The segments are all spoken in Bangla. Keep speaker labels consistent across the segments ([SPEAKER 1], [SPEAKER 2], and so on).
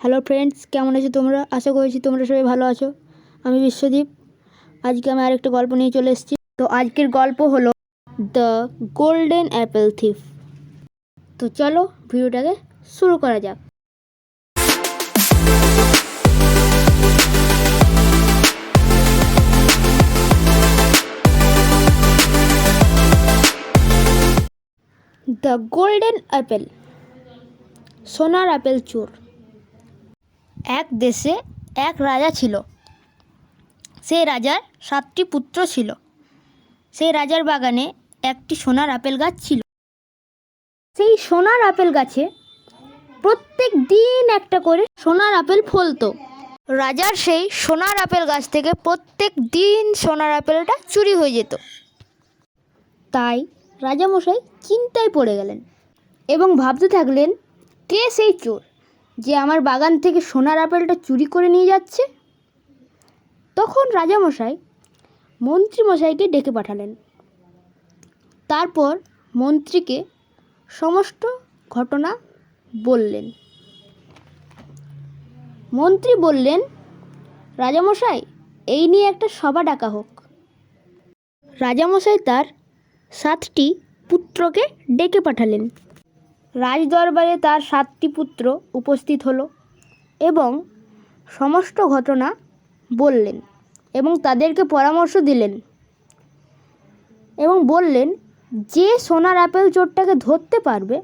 [SPEAKER 1] হ্যালো ফ্রেন্ডস, কেমন আছো তোমরা? আশা করছি তোমরা সবাই ভালো আছো। আমি বিশ্বদীপ। আজকে আমি আরেকটা গল্প নিয়ে চলে এসেছি। তো আজকের গল্প হলো দ্য গোল্ডেন অ্যাপেল থিফ। তো চলো ভিডিওটাকে শুরু করা যাক। দ্য গোল্ডেন অ্যাপেল, সোনার আপেল চোর। এক দেশে এক রাজা ছিল। সেই রাজার 7টি পুত্র ছিল। সেই রাজার বাগানে একটি সোনার আপেল গাছ ছিল। সেই সোনার আপেল গাছে প্রত্যেক দিন একটা করে সোনার আপেল ফলতো। রাজার সেই সোনার আপেল গাছ থেকে প্রত্যেক দিন সোনার আপেলটা চুরি হয়ে যেত। তাই রাজামশাই চিন্তায় পড়ে গেলেন এবং ভাবতে থাকলেন, কে সেই চোর যে আমার বাগান থেকে সোনার আপেলটা চুরি করে নিয়ে যাচ্ছে। তখন রাজামশাই মন্ত্রীমশাইকে ডেকে পাঠালেন। তারপর মন্ত্রীকে সমস্ত ঘটনা বললেন। মন্ত্রী বললেন, রাজামশাই, এই নিয়ে একটা সভা ডাকা হোক। রাজামশাই তার 7টি পুত্রকে ডেকে পাঠালেন। রাজদরবারে তার 7টি পুত্র উপস্থিত হলো এবং সমস্ত ঘটনা বললেন এবং তাদেরকে পরামর্শ দিলেন এবং বললেন, যে সোনার আপেল চোরটাকে ধরতে পারবে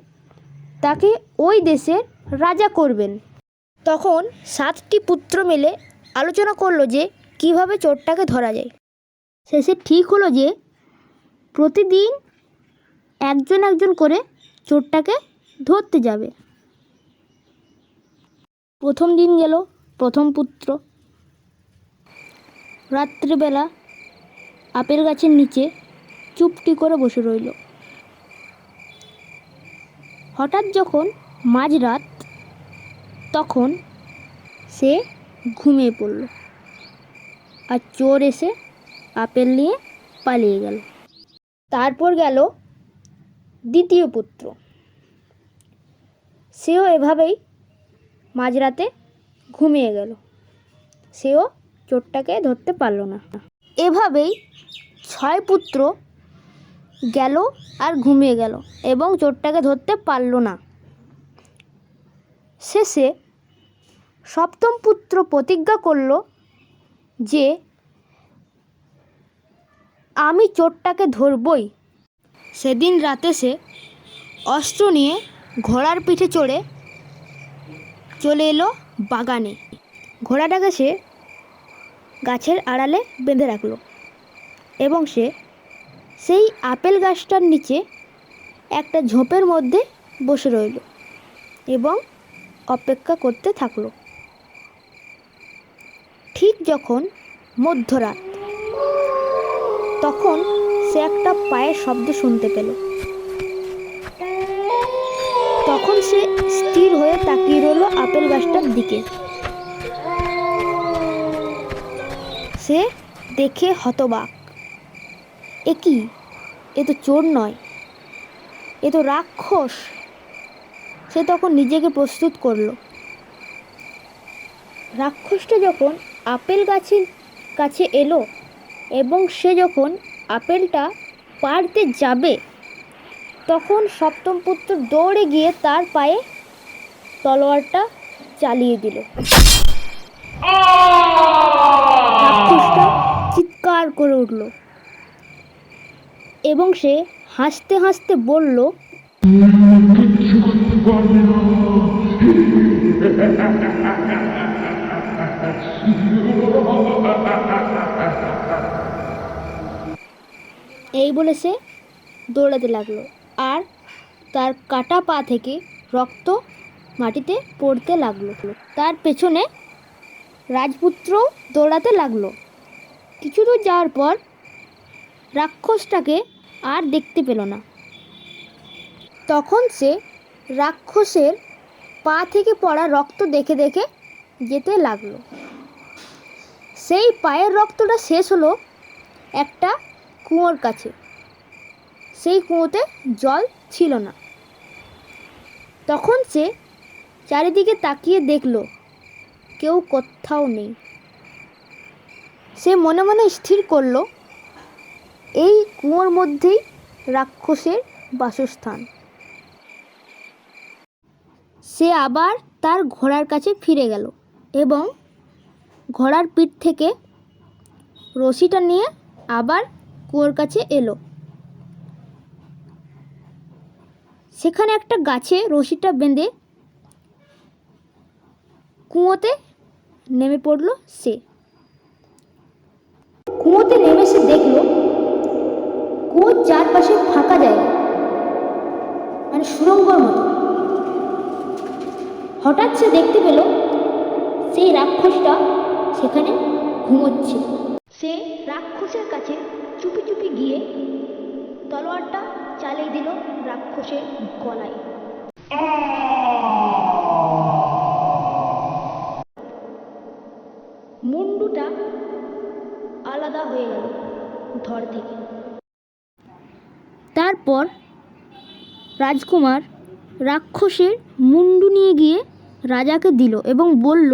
[SPEAKER 1] তাকে ওই দেশের রাজা করবেন। তখন 7টি পুত্র মিলে আলোচনা করলো যে কিভাবে চোরটাকে ধরা যায়। শেষে ঠিক হলো যে প্রতিদিন একজন একজন করে চোরটাকে ধরতে যাবে। প্রথম দিন গেল প্রথম পুত্র। রাত্রিবেলা আপেল গাছের নিচে চুপটি করে বসে রইল। হঠাৎ যখন মাঝরাত, তখন সে ঘুমিয়ে পড়ল আর চোর এসে আপেল নিয়ে পালিয়ে গেল। তারপর গেল দ্বিতীয় পুত্র। সেও এভাবেই মাঝরাতে ঘুমিয়ে গেল। সেও চোরটাকে ধরতে পারল না। এভাবেই 6 পুত্র গেল আর ঘুমিয়ে গেল এবং চোরটাকে ধরতে পারল না। শেষে 7ম পুত্র প্রতিজ্ঞা করল যে আমি চোরটাকে ধরবই। সেদিন রাতে সে অস্ত্র নিয়ে ঘোড়ার পিঠে চড়ে চলে এলো বাগানে। ঘোড়াটাকে সে গাছের আড়ালে বেঁধে রাখলো এবং সে সেই আপেল গাছটার নিচে একটা ঝোপের মধ্যে বসে রইল এবং অপেক্ষা করতে থাকলো। ঠিক যখন মধ্যরাত, তখন সে একটা পায়ের শব্দ শুনতে পেল। তখন সে স্থির হয়ে তাকিয়ে রইল আপেল গাছটার দিকে। সে দেখে হতবাক। এ কি? এ তো চোর নয়, এ তো রাক্ষস। সে তখন নিজেকে প্রস্তুত করল। রাক্ষসটা যখন আপেল গাছের কাছে এলো এবং সে যখন আপেলটা পাড়তে যাবে, তখন 7ম পুত্র দৌড়ে গিয়ে তার পায়ে তলোয়ারটা চালিয়ে দিল। রাক্ষসটা চিৎকার করে উঠল এবং সে হাসতে হাসতে বলল, এই বলে সে দৌড়াতে লাগলো আর তার কাটা পা থেকে রক্ত মাটিতে পড়তে লাগলো। তার পেছনে রাজপুত্র দৌড়াতে লাগলো। কিছু দূর যাওয়ার পর রাক্ষসটাকে আর দেখতে পেল না। তখন সে রাক্ষসের পা থেকে পড়া রক্ত দেখে দেখে যেতে লাগলো। সেই পায়ের রক্তটা শেষ হলো একটা কুয়োর কাছে। সেই কুয়োতে জল ছিল না। তখন সে চারিদিকে তাকিয়ে দেখল কেউ কোথাও নেই। সে মনে মনে স্থির করল এই কুয়োর মধ্যেই রাক্ষসের বাসস্থান। সে আবার তার ঘোড়ার কাছে ফিরে গেল এবং ঘোড়ার পিঠ থেকে রশিটা নিয়ে আবার কুয়োর কাছে এলো। সেখানে একটা গাছে রশিটা বেঁধে কুয়োতে নেমে পড়ল সে। কুয়োতে নেমে সে দেখল কুয়োর চারপাশে ফাঁকা জায়গা, মানে সুড়ঙ্গর মতো। হঠাৎ সে দেখতে পেল সেই রাক্ষসটা সেখানে ঘুমোচ্ছে। সে রাক্ষসের কাছে চুপি চুপি গিয়ে তলোয়ারটা চালিয়ে দিল রাক্ষসের গলায়। মুন্ডুটা আলাদা হয়ে গেল ধড় থেকে। তারপর রাজকুমার রাক্ষসের মুন্ডু নিয়ে গিয়ে রাজাকে দিল এবং বলল,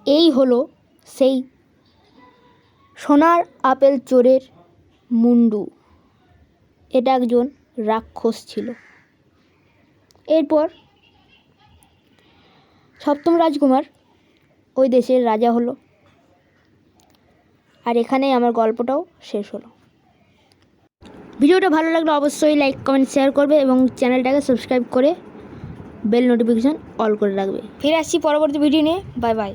[SPEAKER 1] এই হলো সেই সোনার আপেল চোরের মুন্ডু। এটা একজন রাক্ষস ছিল। এরপর সপ্তম রাজকুমার ওই দেশের রাজা হলো। আর এখানেই আমার গল্পটাও শেষ হলো। ভিডিওটা ভালো লাগলে অবশ্যই লাইক কমেন্ট শেয়ার করবে এবং চ্যানেলটাকে সাবস্ক্রাইব করে বেল নোটিফিকেশান অল করে রাখবে। ফিরে আসছি পরবর্তী ভিডিও নিয়ে। Bye bye.